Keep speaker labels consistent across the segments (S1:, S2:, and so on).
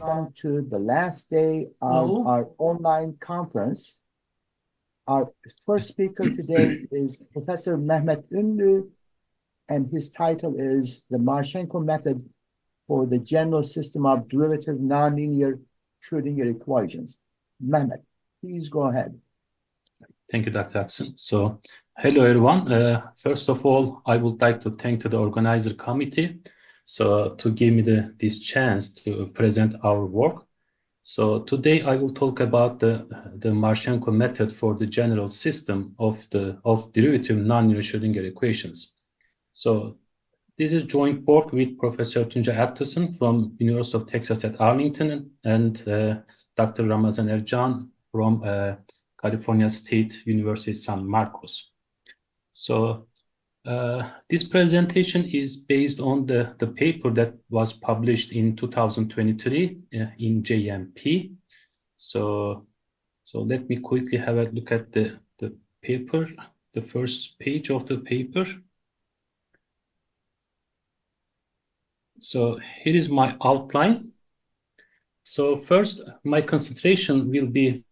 S1: On to the last day of our online conference. Our first speaker today is Professor Mehmet Unlu, and his title is The Marchenko Method for the General System of Derivative Nonlinear Schrödinger Equations. Mehmet, please go ahead.
S2: Thank you, Dr. Axon. So, hello everyone. First of all, I would like to thank the organizer committee to give me this chance to present our work. So today I will talk about the Marchenko method for the general system of derivative nonlinear Schrödinger equations. So this is joint work with Professor Tuncay Ertuğ from University of Texas at Arlington and Dr. Ramazan Ercan from California State University San Marcos. So this presentation is based on the paper that was published in 2023 in JMP. So let me quickly have a look at the paper, the first page of the paper. So here is my outline. So first, my concentration will be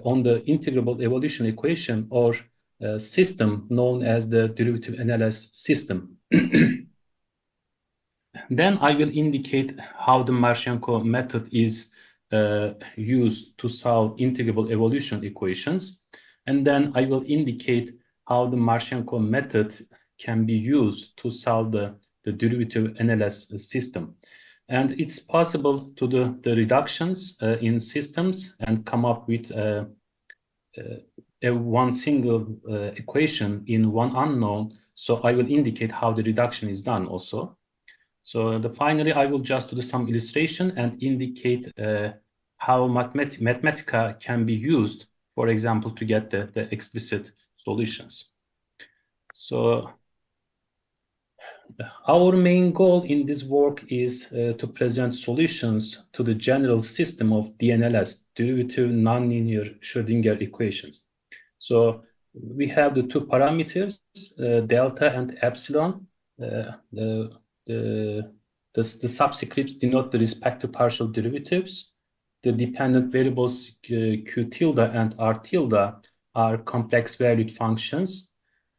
S2: on the integrable evolution equation or system known as the derivative NLS system. Then I will indicate how the Marchenko method is used to solve integrable evolution equations. And then I will indicate how the Marchenko method can be used to solve the derivative NLS system. And it's possible to do the reductions in systems and come up with one single equation in one unknown. So I will indicate how the reduction is done also. So finally, I will just do some illustration and indicate how Mathematica can be used, for example, to get the explicit solutions. So our main goal in this work is to present solutions to the general system of DNLS, derivative nonlinear Schrödinger equations. So we have the two parameters, delta and epsilon. The subscripts denote the respective partial derivatives. The dependent variables Q tilde and R tilde are complex valued functions.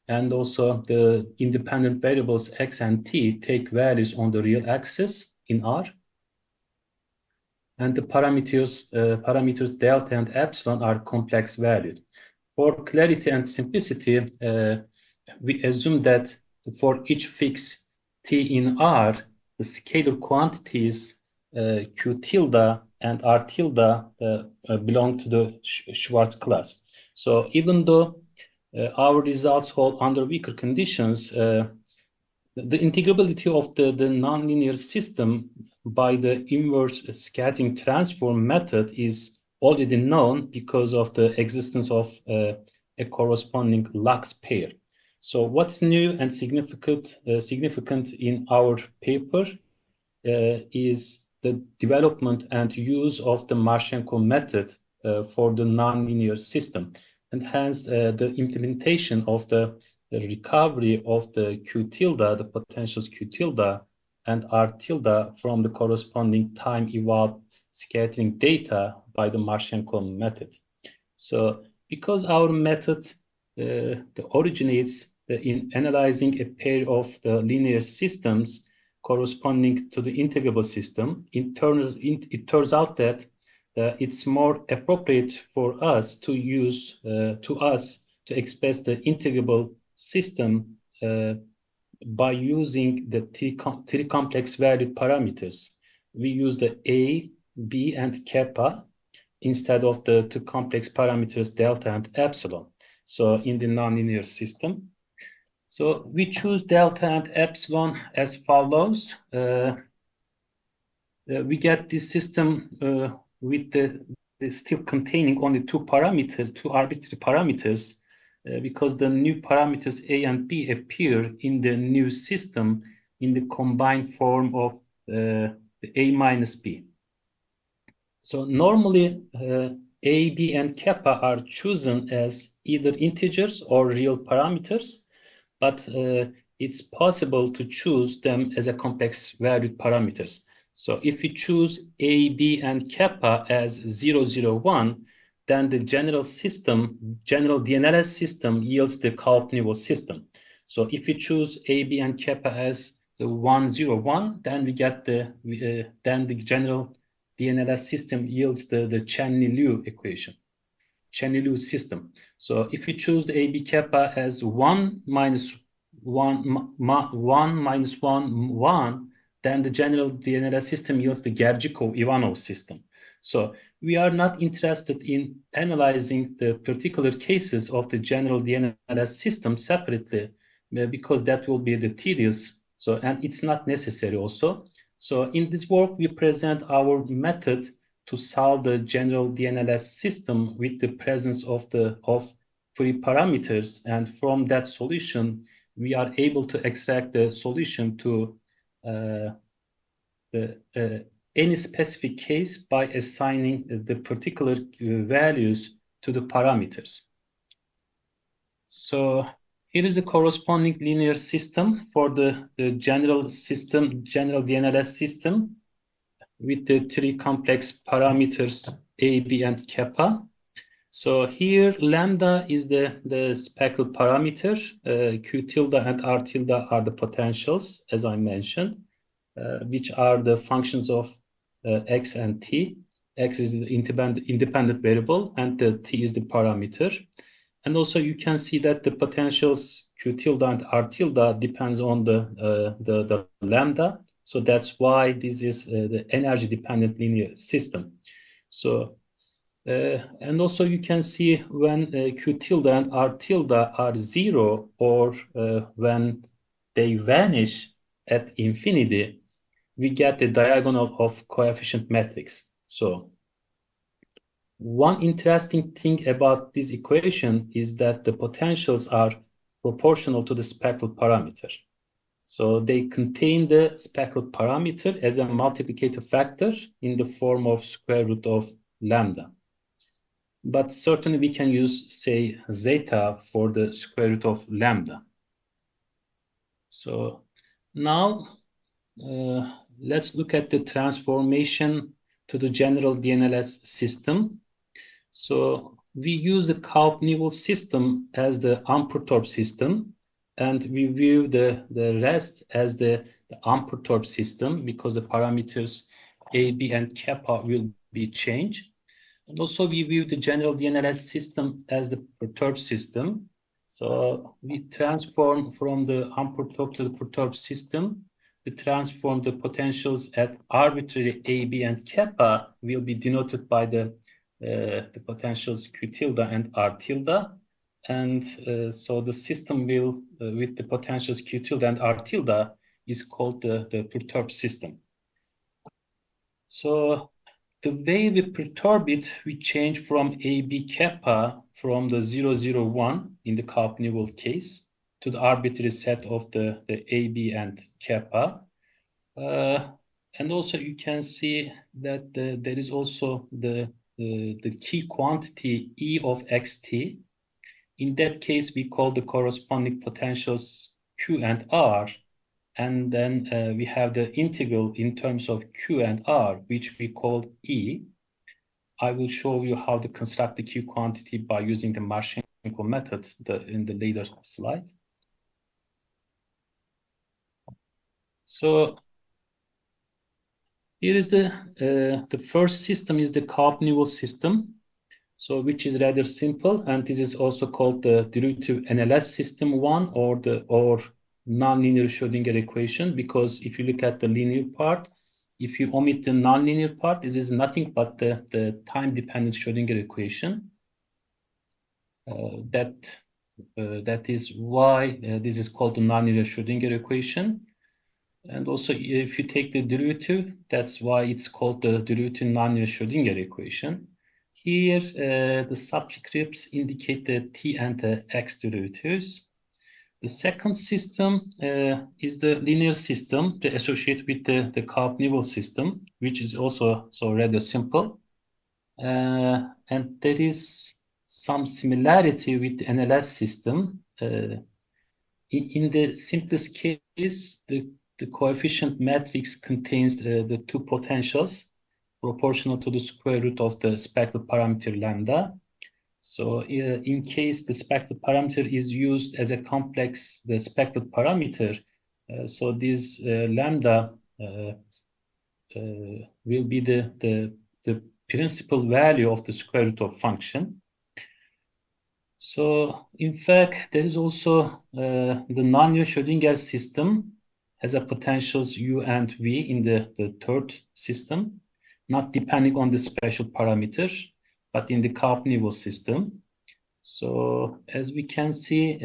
S2: And also the independent variables x and t take values on the real axis in R. And the parameters delta and epsilon are complex valued. For clarity and simplicity, we assume that for each fix t in R, the scalar quantities Q tilde and R tilde belong to the Schwarz class. So even though our results hold under weaker conditions, the integrability of the nonlinear system by the inverse scattering transform method is already known because of the existence of a corresponding Lux pair. So what's new and significant in our paper is the development and use of the Marchenko method for the nonlinear system, and hence the implementation of the recovery of the Q tilde, the potentials Q tilde and R tilde from the corresponding time-evolved scattering data by the Marchenko method. So because our method originates in analyzing a pair of the linear systems corresponding to the integrable system, it turns out that it's more appropriate for us to use to express the integrable system by using the three complex valued parameters. We use the A, B, and kappa instead of the two complex parameters delta and epsilon. So in the nonlinear system. So we choose delta and epsilon as follows. We get this system with the still containing only two arbitrary parameters, because the new parameters A and B appear in the new system in the combined form of the A minus B. So normally A, B, and kappa are chosen as either integers or real parameters, but it's possible to choose them as a complex valued parameters. So if we choose A, B, and kappa as 0, 0, 1, then the general DNLS system yields the Kaup-Newell system. So if we choose A, B, and kappa as the 1, 0, 1, then we get then the general DNLS system yields the Chen-Liu equation. Chen-Liu system. So if we choose the AB kappa as 1 minus 1, 1, then the general DNLS system yields the Gergikov-Ivanov system. So we are not interested in analyzing the particular cases of the general DNLS system separately, because that will be tedious. So, and it's not necessary also. So in this work, we present our method to solve the general DNLS system with the presence of free parameters, and from that solution, we are able to extract the solution to any specific case by assigning the particular values to the parameters. So here is a corresponding linear system for the general DNLS system with the three complex parameters A, B, and kappa. So here lambda is the spectral parameter, Q tilde and R tilde are the potentials, as I mentioned, which are the functions of x and t. X is the independent variable and the t is the parameter. And also you can see that the potentials Q tilde and R tilde depends on the lambda. So that's why this is the energy dependent linear system. So and also you can see when Q tilde and R tilde are 0, or when they vanish at infinity, we get the diagonal of coefficient matrix. So one interesting thing about this equation is that the potentials are proportional to the spectral parameter. So they contain the spectral parameter as a multiplicative factor in the form of square root of lambda. But certainly we can use, say, zeta for the square root of lambda. So now let's look at the transformation to the general DNLS system. So we use the Kaup-Newell system as the unperturbed system, and we view the rest as the unperturbed system because the parameters A, B, and kappa will be changed. And also we view the general DNLS system as the perturbed system. So we transform from the unperturbed to the perturbed system. We transform the potentials at arbitrary A, B, and kappa will be denoted by the potentials Q tilde and R tilde. And so the system will, with the potentials Q tilde and R tilde, is called the perturbed system. So the way we perturb it, we change from AB kappa from the 0, 0, 1 in the Kaup-Newell case to the arbitrary set of the AB and kappa. And also you can see that there is also the key quantity E of xt. In that case, we call the corresponding potentials Q and R. And then we have the integral in terms of Q and R, which we call E. I will show you how to construct the Q quantity by using the Marchenko method in the later slide. So here is the first system is the Kaup-Newell system, so which is rather simple, and this is also called the derivative NLS system 1 or nonlinear Schrödinger equation, because if you look at the linear part, if you omit the nonlinear part, this is nothing but the time-dependent Schrödinger equation. That is why this is called the nonlinear Schrödinger equation. And also, if you take the derivative, that's why it's called the derivative nonlinear Schrödinger equation. Here, the subscripts indicate the t and the x derivatives. The second system is the linear system associated with the Kaup-Newell system, which is also rather simple. And there is some similarity with the NLS system. In the simplest case, the coefficient matrix contains the two potentials proportional to the square root of the spectral parameter lambda. So in case the spectral parameter is used as a complex, the spectral parameter, so this lambda will be the principal value of the square root of function. So in fact, there is also the nonlinear Schrödinger system has a potentials u and v in the third system, not depending on the special parameter, but in the Kaup-Newell system. So as we can see,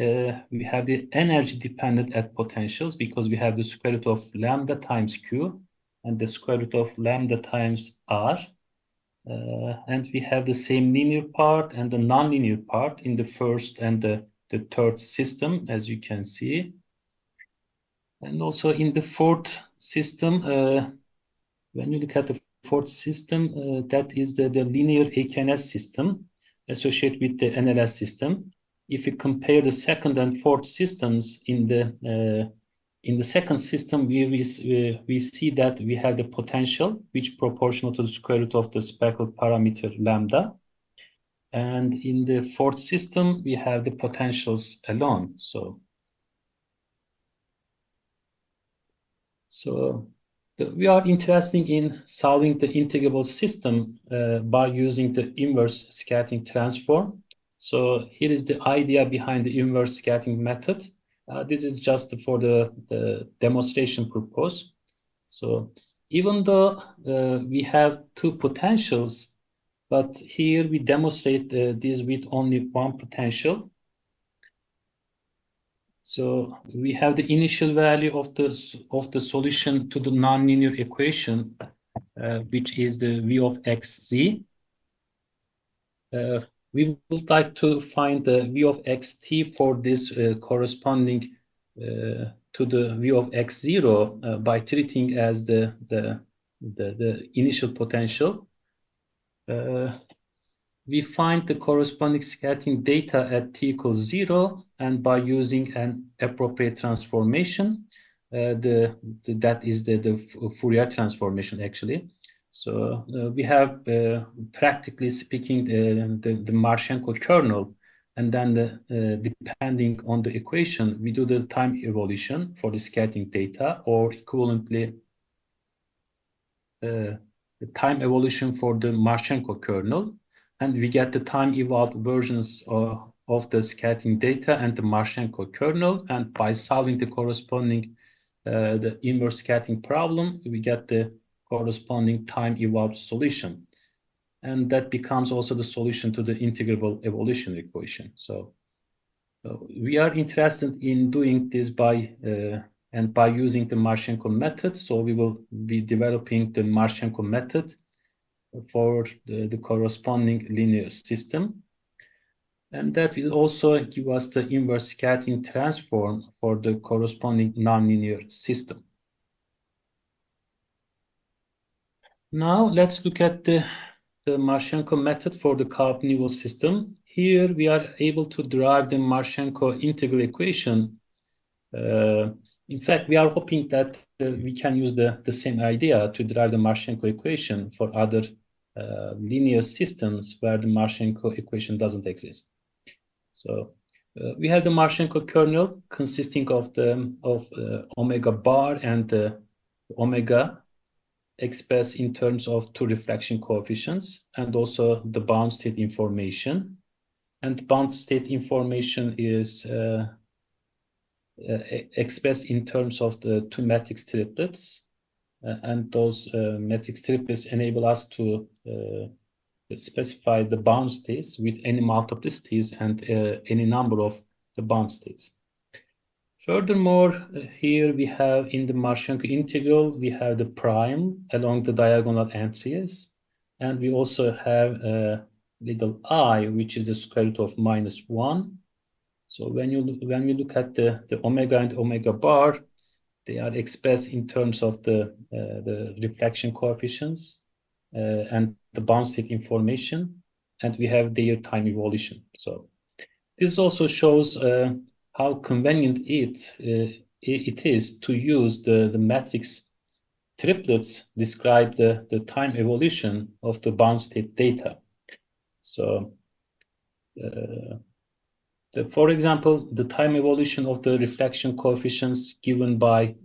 S2: we have the energy dependent at potentials because we have the square root of lambda times q and the square root of lambda times r. And we have the same linear part and the nonlinear part in the first and the third system, as you can see. And also in the fourth system, when you look at the fourth system, that is the linear AKNS system associated with the NLS system. If you compare the second and fourth systems in the second system, we see that we have the potential which proportional to the square root of the spectral parameter lambda. And in the fourth system, we have the potentials alone. So we are interested in solving the integrable system by using the inverse scattering transform. So here is the idea behind the inverse scattering method. This is just for the demonstration purpose. So even though we have two potentials, but here we demonstrate this with only one potential. So we have the initial value of the solution to the nonlinear equation, which is the v of xz. We would like to find the v of xt for this corresponding to the v of x0 by treating as the initial potential. We find the corresponding scattering data at t equals 0, and by using an appropriate transformation, that is the Fourier transformation actually. So we have, practically speaking, the Marchenko kernel, and then depending on the equation, we do the time evolution for the scattering data, or equivalently the time evolution for the Marchenko kernel. And we get the time evolved versions of the scattering data and the Marchenko kernel. And by solving the corresponding the inverse scattering problem, we get the corresponding time evolved solution. And that becomes also the solution to the integrable evolution equation. So we are interested in doing this by using the Marchenko method. So we will be developing the Marchenko method for the corresponding linear system. And that will also give us the inverse scattering transform for the corresponding nonlinear system. Now let's look at the Marchenko method for the Kaup-Newell system. Here we are able to derive the Marchenko integral equation. In fact, we are hoping that we can use the same idea to derive the Marchenko equation for other linear systems where the Marchenko equation doesn't exist. So we have the Marchenko kernel consisting of omega bar and omega expressed in terms of two reflection coefficients, and also the bound state information. And bound state information is expressed in terms of the two matrix triplets, and those matrix triplets enable us to specify the bound states with any multiplicities and any number of the bound states. Furthermore, here we have in the Marchenko integral, we have the prime along the diagonal entries, and we also have a little I, which is the square root of -1. So when we look at the omega and omega bar, they are expressed in terms of the reflection coefficients and the bound state information, and we have their time evolution. So this also shows how convenient it is to use the matrix triplets describe the time evolution of the bound state data. So, for example, the time evolution of the reflection coefficients given by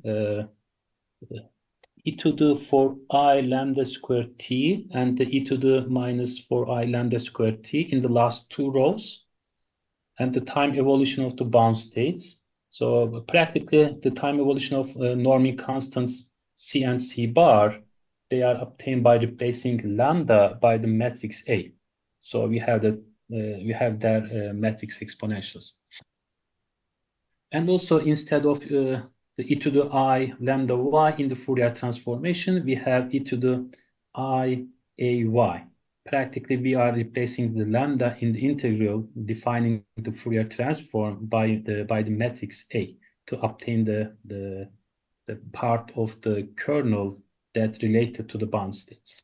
S2: e to the 4i lambda square t and the e to the minus 4i lambda square t in the last two rows, and the time evolution of the bound states. So practically the time evolution of norming constants C and C bar, they are obtained by replacing lambda by the matrix A. So we have their matrix exponentials. And also instead of the e to the I lambda y in the Fourier transformation, we have e to the I a y. Practically, we are replacing the lambda in the integral, defining the Fourier transform by the matrix A to obtain the part of the kernel that related to the bound states.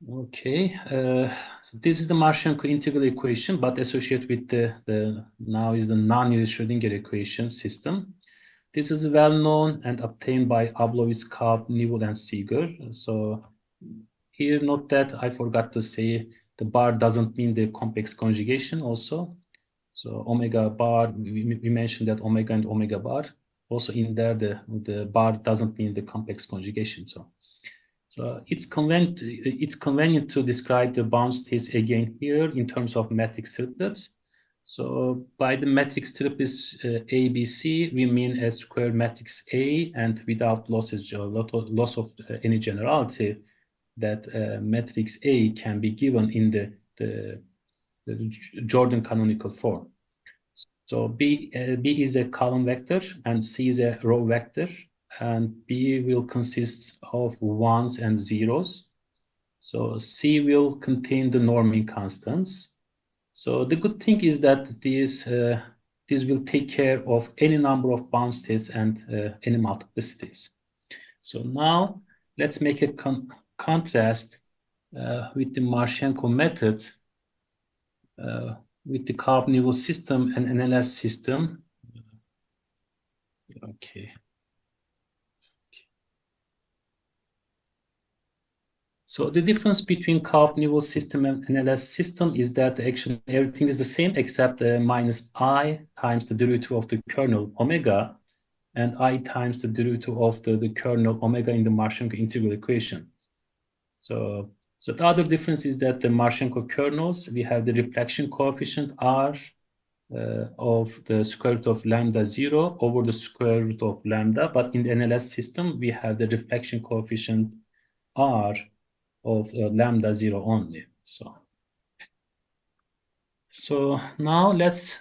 S2: Okay, so this is the Marchenko integral equation, but associated with the now is the nonlinear Schrödinger equation system. This is well known and obtained by Ablowitz, Kalb, Newell, and Seeger. So here, note that I forgot to say the bar doesn't mean the complex conjugation also. So omega bar, we mentioned that omega and omega bar. Also in there, the bar doesn't mean the complex conjugation. So it's convenient to describe the bound states again here in terms of matrix triplets. So by the matrix triplets ABC, we mean a square matrix A, and without loss of any generality, that matrix A can be given in the Jordan canonical form. So B is a column vector and C is a row vector, and B will consist of ones and zeros. So C will contain the norming constants. So the good thing is that this will take care of any number of bound states and any multiplicities. So now let's make a contrast with the Marchenko method with the Kalb-Newell system and NLS system. Okay. So the difference between Kalb-Newell system and NLS system is that actually everything is the same except minus I times the derivative of the kernel omega and I times the derivative of the kernel omega in the Marchenko integral equation. So the other difference is that the Marchenko kernels, we have the reflection coefficient R of the square root of lambda 0 over the square root of lambda, but in the NLS system, we have the reflection coefficient R of lambda 0 only. So now let's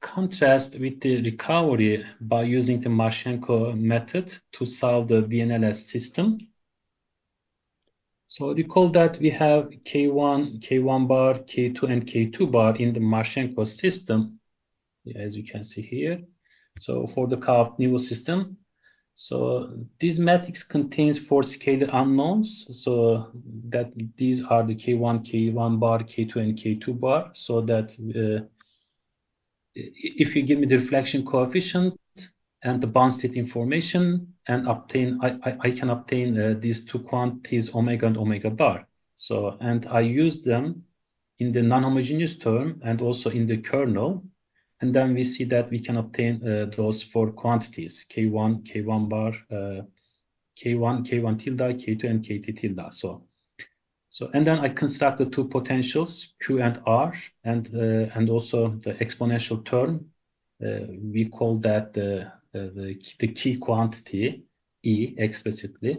S2: contrast with the recovery by using the Marchenko method to solve the DNLS system. So recall that we have K1, K1 bar, K2, and K2 bar in the Marchenko system, as you can see here. So for the Kalb-Newell system, so this matrix contains 4 scalar unknowns. So that these are the K1, K1 bar, K2, and K2 bar. So that if you give me the reflection coefficient and the bound state information and obtain, I can obtain these two quantities omega and omega bar. So, and I use them in the non-homogeneous term and also in the kernel. And then we see that we can obtain those 4 quantities, K1, K1 bar, K1, K1 tilde, K2, and KT tilde. So So, and then I construct the two potentials, Q and R, and also the exponential term. We call that the key quantity, E, explicitly.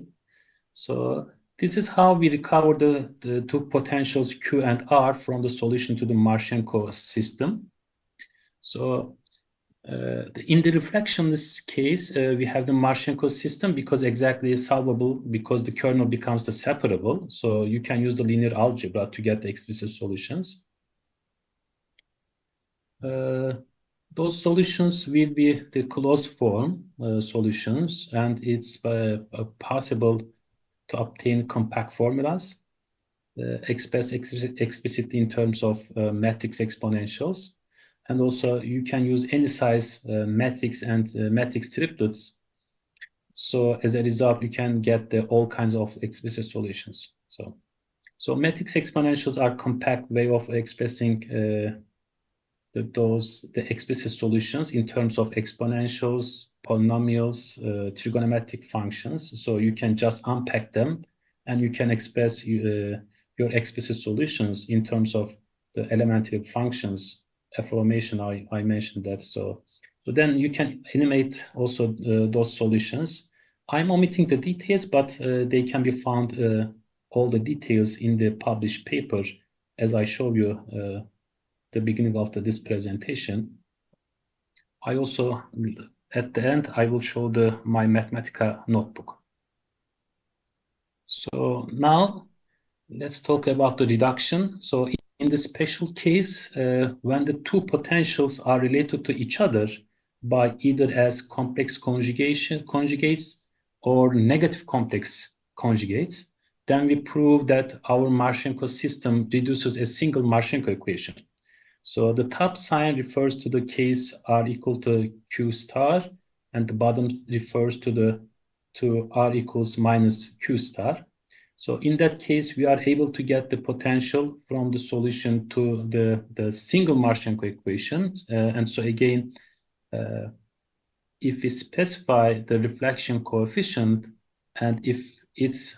S2: So this is how we recover the two potentials Q and R from the solution to the Marchenko system. So in the reflectionist case, we have the Marchenko system because exactly solvable because the kernel becomes the separable. So you can use the linear algebra to get the explicit solutions. Those solutions will be the closed form solutions, and it's possible to obtain compact formulas expressed explicitly in terms of matrix exponentials. And also you can use any size matrix and matrix triplets. So as a result, you can get all kinds of explicit solutions. So matrix exponentials are compact way of expressing the explicit solutions in terms of exponentials, polynomials, trigonometric functions. So you can just unpack them and you can express your explicit solutions in terms of the elementary functions formation. I mentioned that. So then you can animate also those solutions. I'm omitting the details, but they can be found all the details in the published paper as I show you the beginning of this presentation. I also, at the end, I will show my Mathematica notebook. So now let's talk about the reduction. So in the special case, when the two potentials are related to each other by either as complex conjugates or negative complex conjugates, then we prove that our Marchenko system reduces a single Marchenko equation. So the top sign refers to the case R equal to Q star, and the bottom refers to R equals minus Q star. So in that case, we are able to get the potential from the solution to the single Marchenko equation. And so again, if we specify the reflection coefficient, and if it's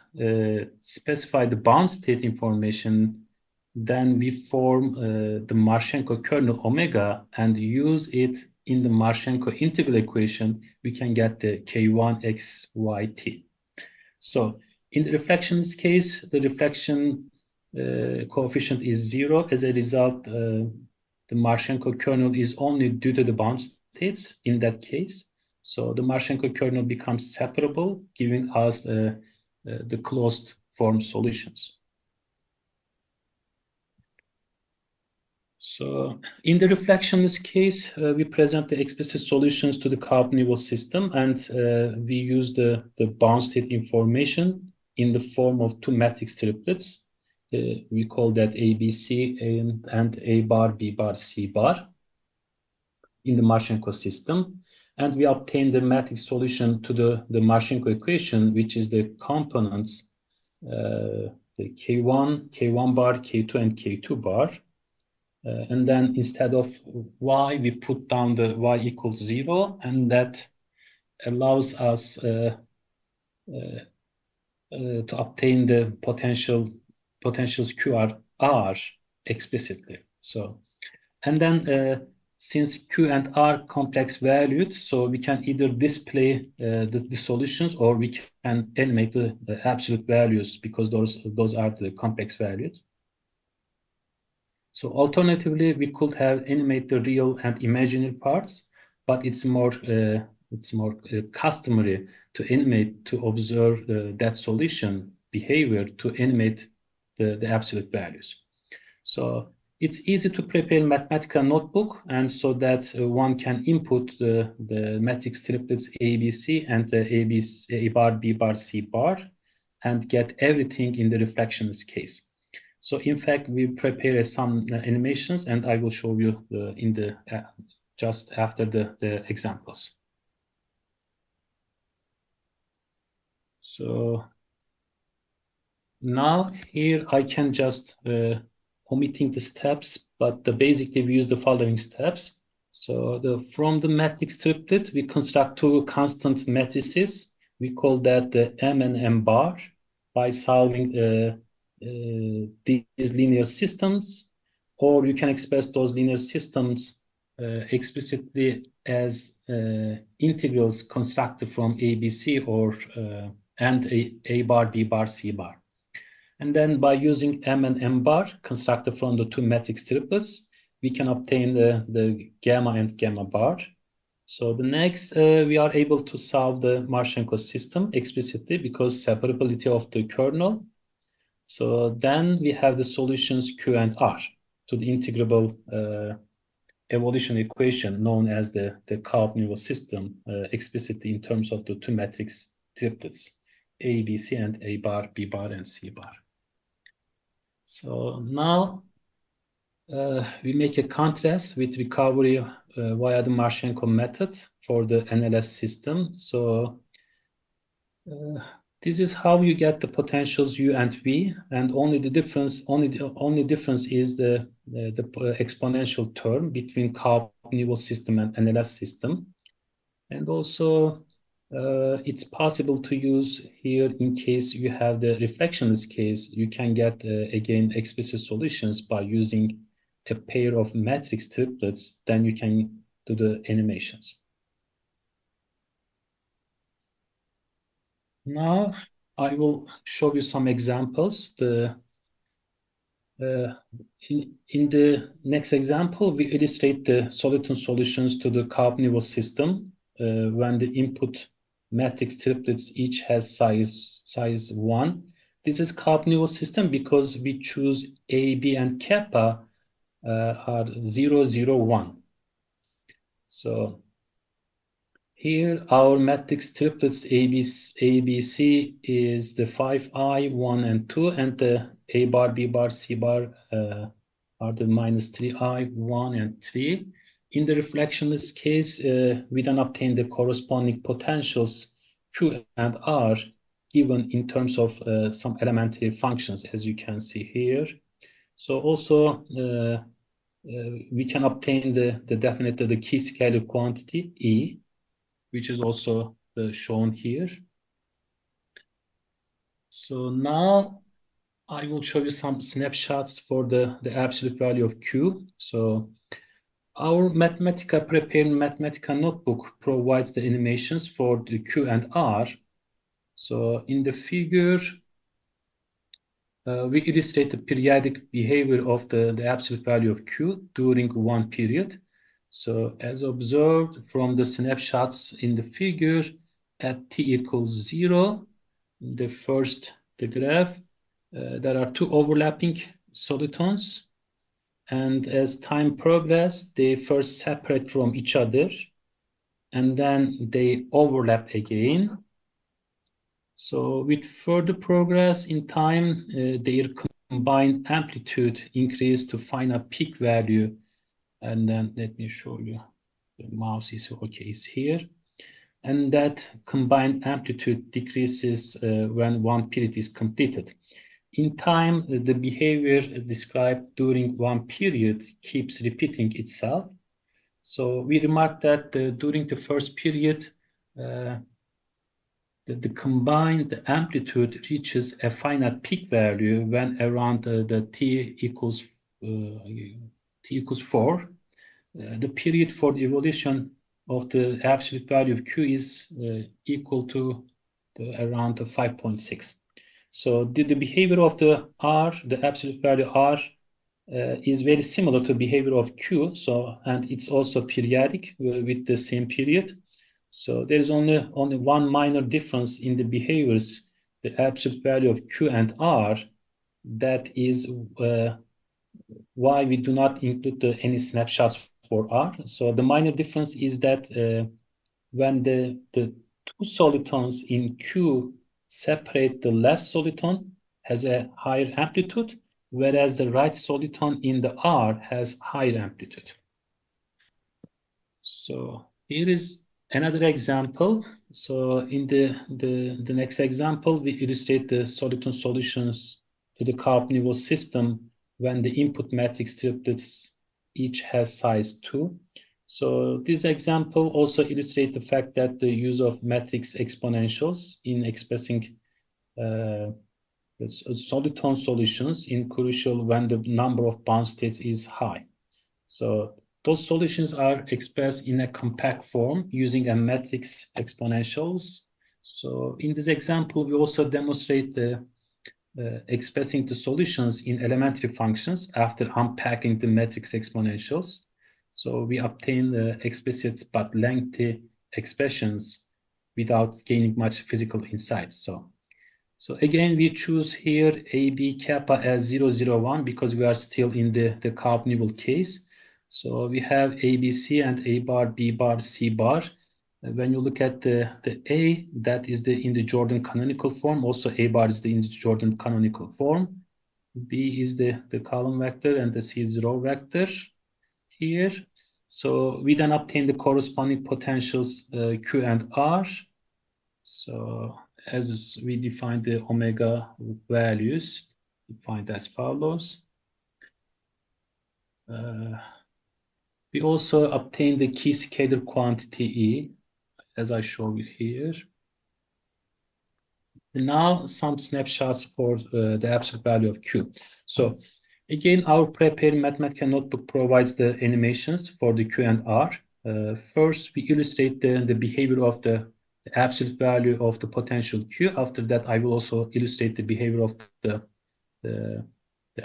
S2: specify the bound state information, then we form the Marchenko kernel omega and use it in the Marchenko integral equation. We can get the K1 x y t. So in the reflectionist case, the reflection coefficient is 0. As a result, the Marchenko kernel is only due to the bound states in that case. So the Marchenko kernel becomes separable, giving us the closed form solutions. So in the reflectionist case, we present the explicit solutions to the Kaup-Newell system, and we use the bound state information in the form of two matrix triplets. We call that ABC and A bar, B bar, C bar in the Marchenko system. And we obtain the matrix solution to the Marchenko equation, which is the components, the K1 bar, K2, and K2 bar. And then instead of y, we put down the y equals 0, and that allows us to obtain the potentials QR explicitly. So, and then since Q and R complex valued, so we can either display the solutions or we can animate the absolute values because those are the complex values. So alternatively, we could have animate the real and imaginary parts, but it's more customary to animate to observe that solution behavior to animate the absolute values. So it's easy to prepare Mathematica notebook, and so that one can input the matrix triplets ABC and the A bar, B bar, C bar, and get everything in the reflectionist case. So in fact, we prepare some animations, and I will show you in the just after the examples. So now here I can just omitting the steps, but basically we use the following steps. So from the matrix triplet, we construct two constant matrices. We call that the M and M bar by solving these linear systems, or you can express those linear systems explicitly as integrals constructed from ABC or and A bar, B bar, C bar. And then by using M and M bar constructed from the two matrix triplets, we can obtain the gamma and gamma bar. So the next, we are able to solve the Marchenko system explicitly because separability of the kernel. So then we have the solutions Q and R to the integrable evolution equation known as the Cobb-Newell system explicitly in terms of the two matrix triplets, A, B, C, and A bar, B bar, and C bar. So now we make a contrast with recovery via the Marchenko method for the NLS system. So this is how you get the potentials U and V, and only the difference is the exponential term between Cobb-Newell system and NLS system. And also it's possible to use here in case you have the reflectionist case, you can get again explicit solutions by using a pair of matrix triplets, then you can do the animations. Now I will show you some examples. In the next example, we illustrate the soliton solutions to the Cobb-Newell system when the input matrix triplets each has size 1. This is Cobb-Newell system because we choose A, B, and kappa are 0, 0, 1. So here our matrix triplets ABC is the 5i, 1, and 2, and the A bar, B bar, C bar are the minus 3i, 1, and 3. In the reflectionist case, we then obtain the corresponding potentials Q and R given in terms of some elementary functions, as you can see here. So also we can obtain definitely the key scalar quantity E, which is also shown here. So now I will show you some snapshots for the absolute value of Q. So our Mathematica prepared Mathematica notebook provides the animations for the Q and R. So in the figure, we illustrate the periodic behavior of the absolute value of Q during one period. So as observed from the snapshots in the figure, at t equals 0, the graph, there are two overlapping solitons. And as time progresses, they first separate from each other, and then they overlap again. So with further progress in time, their combined amplitude increased to final peak value. And then let me show you, the mouse is okay, it's here. And that combined amplitude decreases when one period is completed. In time, the behavior described during one period keeps repeating itself. So we remarked that during the first period, the combined amplitude reaches a finite peak value when around the t equals 4. The period for the evolution of the absolute value of Q is equal to around 5.6. So the behavior of the R, the absolute value R, is very similar to behavior of Q. So, and it's also periodic with the same period. So there is only one minor difference in the behaviors, the absolute value of Q and R. That is why we do not include any snapshots for R. So the minor difference is that when the two solitons in Q separate, the left soliton has a higher amplitude, whereas the right soliton in the R has higher amplitude. So here is another example. So in the next example, we illustrate the soliton solutions to the Cobb-Newell system when the input matrix triplets each has size 2. So this example also illustrates the fact that the use of matrix exponentials in expressing soliton solutions in crucial when the number of bound states is high. So those solutions are expressed in a compact form using a matrix exponentials. So in this example, we also demonstrate the expressing the solutions in elementary functions after unpacking the matrix exponentials. So we obtain the explicit but lengthy expressions without gaining much physical insight. So again, we choose here AB kappa as 0, 0, 1 because we are still in the Cobb-Newell case. So we have ABC and A bar, B bar, C bar. When you look at the A, that is in the Jordan canonical form. Also, A bar is in the Jordan canonical form. B is the column vector and the C is the row vector here. So we then obtain the corresponding potentials Q and R. So as we define the omega values, defined as follows. We also obtain the key scalar quantity E, as I show you here. And now some snapshots for the absolute value of Q. So again, our prepared mathematical notebook provides the animations for the Q and R. First, we illustrate the behavior of the absolute value of the potential Q. After that, I will also illustrate the behavior of the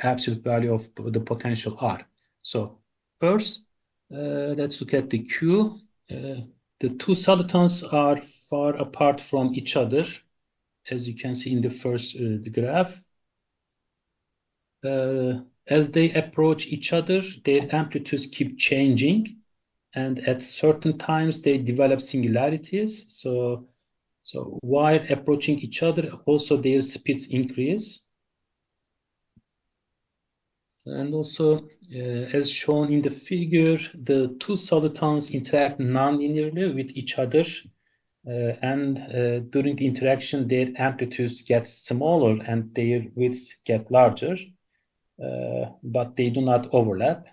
S2: absolute value of the potential R. So first, let's look at the Q. The two solitons are far apart from each other, as you can see in the first the graph. As they approach each other, their amplitudes keep changing, and at certain times they develop singularities. So while approaching each other, also their speeds increase. And also, as shown in the figure, the two solitons interact non-linearly with each other, and during the interaction, their amplitudes get smaller and their widths get larger, but they do not overlap.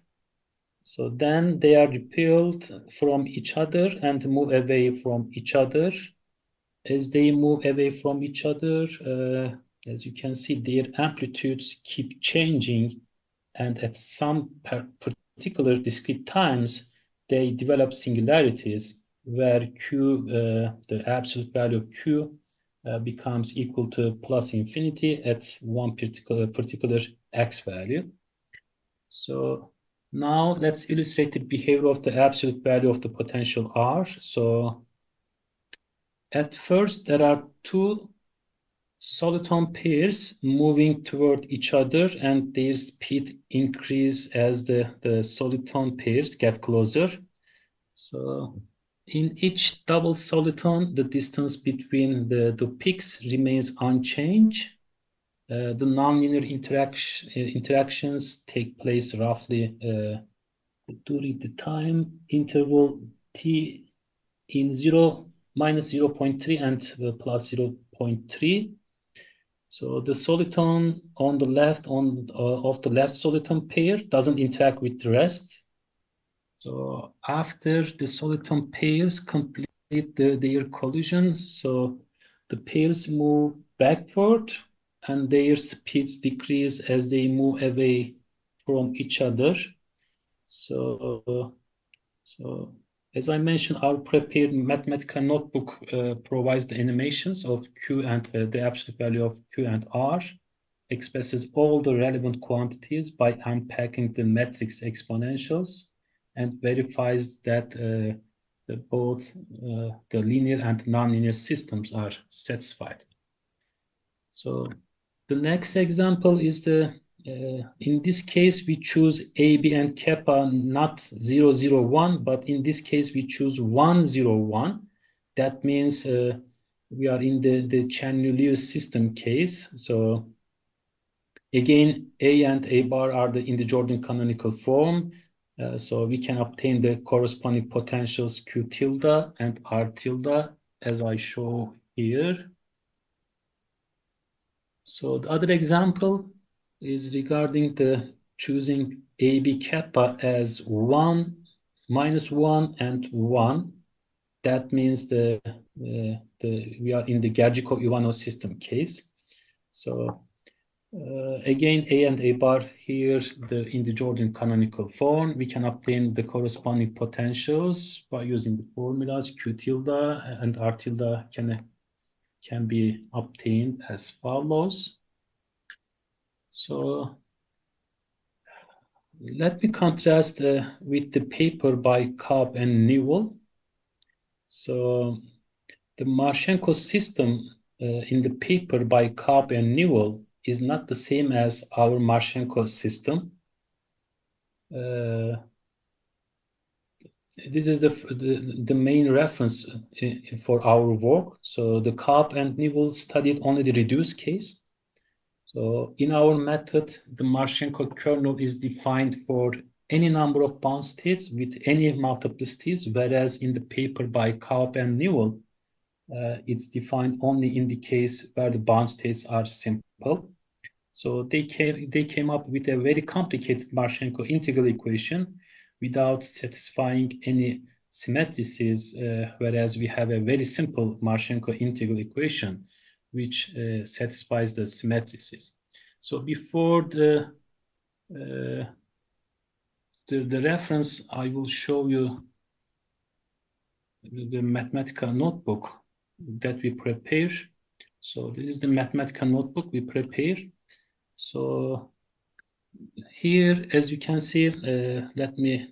S2: So then they are repelled from each other and move away from each other. As they move away from each other, as you can see, their amplitudes keep changing, and at some particular discrete times, they develop singularities where Q, the absolute value of Q, becomes equal to plus infinity at one particular x value. So now let's illustrate the behavior of the absolute value of the potential R. So at first, there are two soliton pairs moving toward each other, and their speed increase as the soliton pairs get closer. So in each double soliton, the distance between the peaks remains unchanged. The nonlinear interactions take place roughly during the time interval t in minus 0.3 and plus 0.3. So the soliton on the left of the left soliton pair doesn't interact with the rest. So after the soliton pairs complete their collision, so the pairs move backward and their speeds decrease as they move away from each other. So as I mentioned, our prepared mathematical notebook provides the animations of Q and the absolute value of Q and R, expresses all the relevant quantities by unpacking the matrix exponentials, and verifies that both the linear and nonlinear systems are satisfied. So the next example is in this case, we choose A, B, and kappa, not 0, 0, 1, but in this case, we choose 1, 0, 1. That means we are in the Chen-Lewis system case. So again, A and A bar are in the Jordan canonical form. So we can obtain the corresponding potentials Q tilde and R tilde, as I show here. So the other example is regarding the choosing AB kappa as 1, minus 1, and 1. That means we are in the Gergikov-Ivanov system case. So Again, A and A bar here in the Jordan canonical form, we can obtain the corresponding potentials by using the formulas. Q tilde and R tilde can be obtained as follows. So let me contrast with the paper by Cobb and Newell. So the Marchenko system in the paper by Cobb and Newell is not the same as our Marchenko system. This is the main reference for our work. So the Cobb and Newell studied only the reduced case. So in our method, the Marchenko kernel is defined for any number of bound states with any multiplicities, whereas in the paper by Cobb and Newell, it's defined only in the case where the bound states are simple. So they came up with a very complicated Marchenko integral equation without satisfying any symmetrices, whereas we have a very simple Marchenko integral equation which satisfies the symmetrices. So before the reference, I will show you the mathematical notebook that we prepare. So this is the mathematical notebook we prepare. So here, as you can see, let me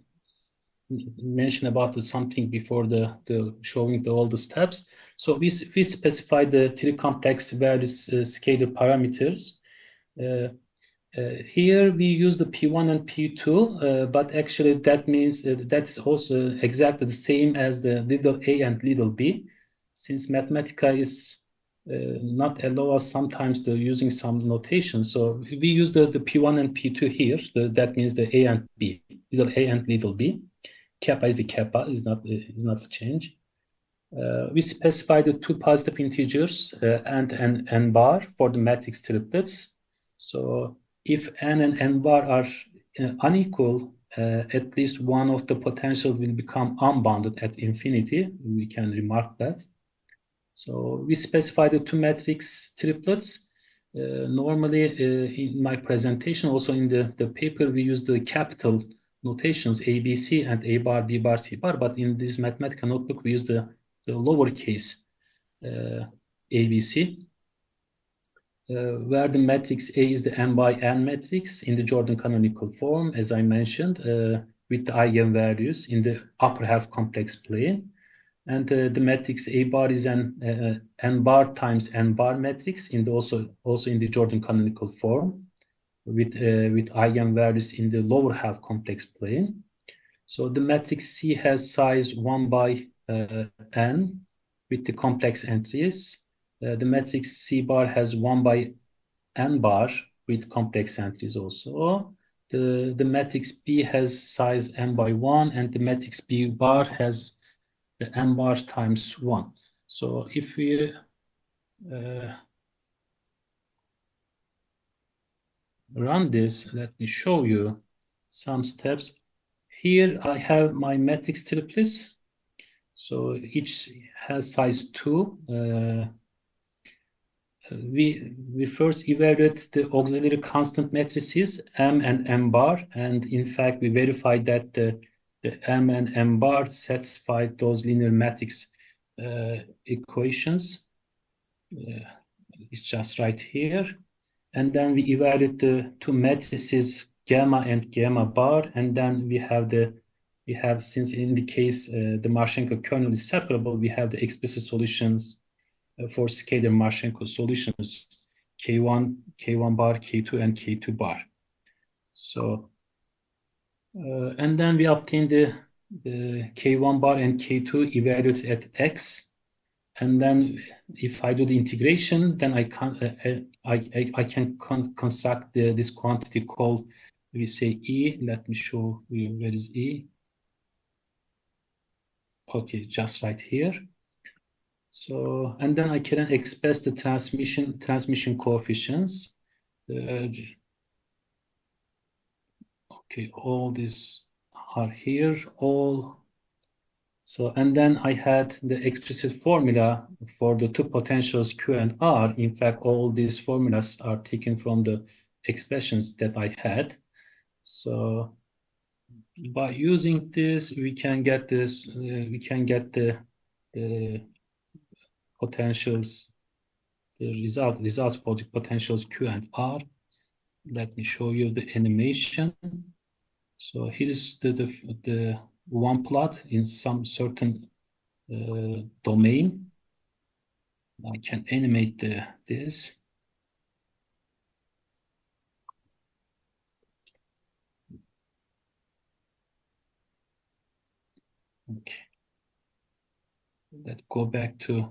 S2: mention about something before the showing all the steps. So we specify the three complex various scalar parameters. Here we use the P1 and P2, but actually that means that's also exactly the same as the little a and little b, since Mathematica is not allow us sometimes to using some notation. So we use the P1 and P2 here. That means the a and b, little a and little b. Kappa is the kappa, is not the change. We specify the two positive integers and n bar for the matrix triplets. So if n and n bar are unequal, at least one of the potentials will become unbounded at infinity. We can remark that. So we specify the two matrix triplets. Normally in my presentation, also in the paper, we use the capital notations ABC and A bar, B bar, C bar, but in this mathematical notebook, we use the lowercase ABC, where the matrix A is the n by n matrix in the Jordan canonical form, as I mentioned, with the eigenvalues in the upper half complex plane. And the matrix A bar is an n bar times n bar matrix in the also in the Jordan canonical form with eigenvalues in the lower half complex plane. So the matrix C has size 1 by n with the complex entries. The matrix C bar has 1 by n bar with complex entries also. The matrix B has size n by 1, and the matrix B bar has the n bar times 1. So if we run this, let me show you some steps. Here I have my matrix triplets. So each has size 2. We first evaluate the auxiliary constant matrices M and M bar, and in fact we verified that the M and M bar satisfy those linear matrix equations. It's just right here. And then we evaluate the two matrices gamma and gamma bar, and then we have since in the case the Marchenko kernel is separable, we have the explicit solutions for scalar Marchenko solutions K1, K1 bar, K2, and K2 bar. So and then we obtain the K1 bar and K2 evaluated at X. And then if I do the integration, then I can construct this quantity called, we say E. Let me show you where is E. Okay, just right here. So, and then I can express the transmission coefficients. Okay, all these are here. All So, and then I had the explicit formula for the two potentials Q and R. In fact, all these formulas are taken from the expressions that I had. So by using this, we can get this. We can get the potentials, the results for the potentials Q and R. Let me show you the animation. So here is the one plot in some certain domain. I can animate this. Okay. Let's go back to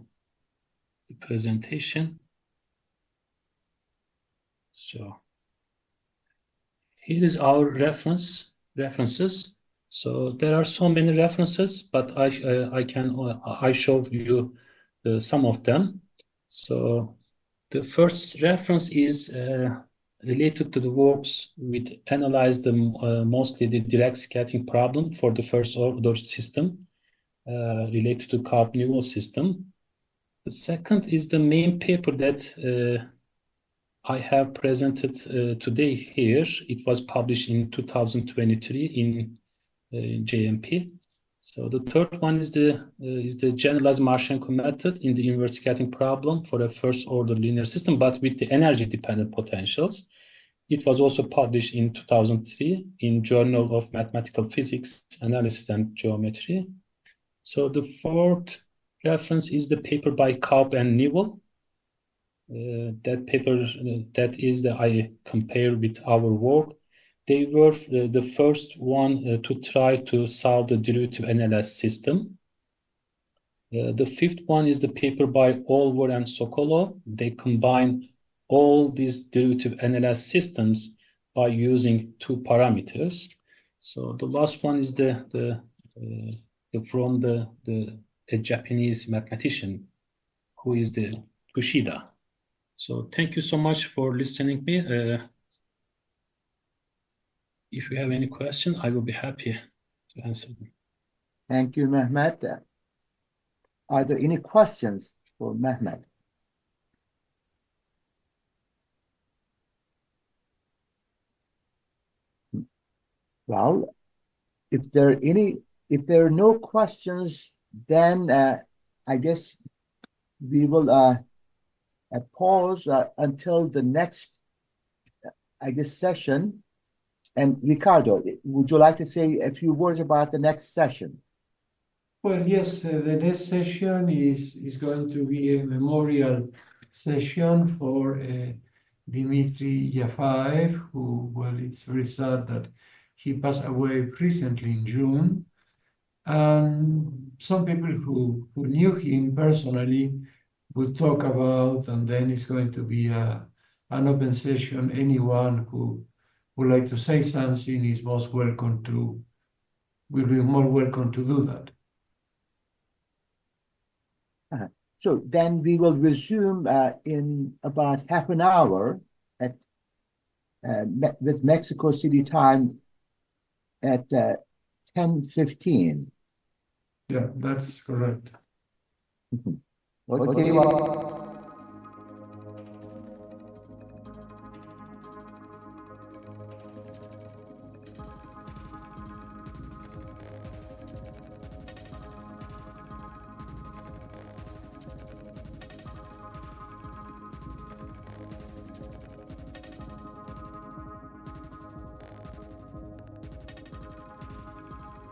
S2: the presentation. So here is our references. So there are so many references, but I show you some of them. So the first reference is related to the works with analyze mostly the direct scattering problem for the first order system related to Karp-Newell system. The second is the main paper that I have presented today here. It was published in 2023 in JMP. So the third one is the generalized Marchenko method in the inverse scattering problem for a first order linear system, but with the energy dependent potentials. It was also published in 2003 in Journal of Mathematical Physics, Analysis and Geometry. So the fourth reference is the paper by Karp and Newell. That paper, I compare with our work. They were the first one to try to solve the derivative NLS system. The fifth one is the paper by Olver and Sokolov. They combine all these derivative NLS systems by using two parameters. So the last one is from a Japanese mathematician who is the Kushida. So thank you so much for listening to me. If you have any question, I will be happy to answer them.
S1: Thank you, Mehmet. Are there any questions for Mehmet? Well, if there are no questions, then I guess we will pause until the next, session. And Ricardo, would you like to say a few words about the next session?
S3: Well, yes, the next session is going to be a memorial session for Dmitry Yafaev, who, well, it's very sad that he passed away recently in June. And some people who knew him personally would talk about, and then it's going to be an open session. Anyone who would like to say something is will be more welcome to do that.
S1: So then we will resume in about half an hour at with Mexico City time at 10:15.
S3: Yeah, that's correct.
S1: Okay.